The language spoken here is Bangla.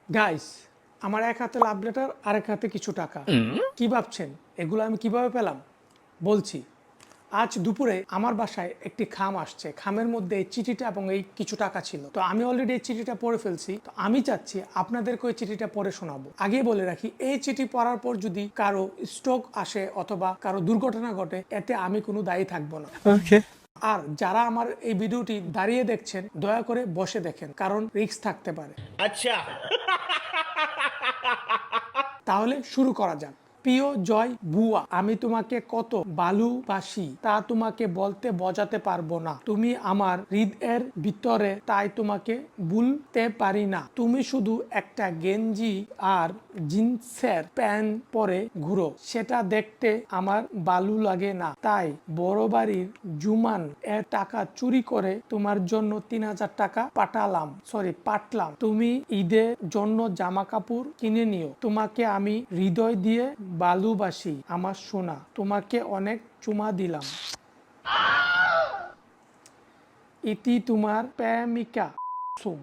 গাইস, আমার এক হাতে লাভ লেটার, আরেক হাতে কিছু টাকা। কি ভাবছেন এগুলো আমি কিভাবে পেলাম? বলছি। আজ দুপুরে আমার বাসায় একটি খাম আসছে। খামের মধ্যে এই চিঠিটা এবং এই কিছু টাকা ছিল। তো আমি অলরেডি এই চিঠিটা পড়ে ফেলছি। তো আমি চাচ্ছি আপনাদেরকে ওই চিঠিটা পড়ে শোনাবো। আগে বলে রাখি, এই চিঠি পড়ার পর যদি কারো স্ট্রোক আসে অথবা কারো দুর্ঘটনা ঘটে, এতে আমি কোনো দায়ী থাকবো না। আর যারা আমার এই ভিডিওটি দাঁড়িয়ে দেখছেন, দয়া করে বসে দেখেন, কারণ রিস্ক থাকতে পারে। আচ্ছা। তাহলে শুরু করা যাক। প্রিয় জয় বুয়া, আমি তোমাকে কত ভালোবাসি তা তোমাকে বলতে বোঝাতে পারবো না। তুমি আমার হৃদয়ের ভিতরে, তাই তোমাকে ভুলতে পারি না। তুমি শুধু একটা গেঞ্জি আর জিন্সের প্যান্ট পরে ঘুরো, সেটা দেখতে আমার ভালো লাগে না। তাই বড় বাড়ির জুমান এর টাকা চুরি করে তোমার জন্য 3000 টাকা পাঠালাম। তুমি ঈদের জন্য জামা কাপড় কিনে নিও। তোমাকে আমি হৃদয় দিয়ে ভালোবাসি আমার সোনা। তোমাকে অনেক চুমা দিলাম। ইতি তোমার প্রেমিকা সুম।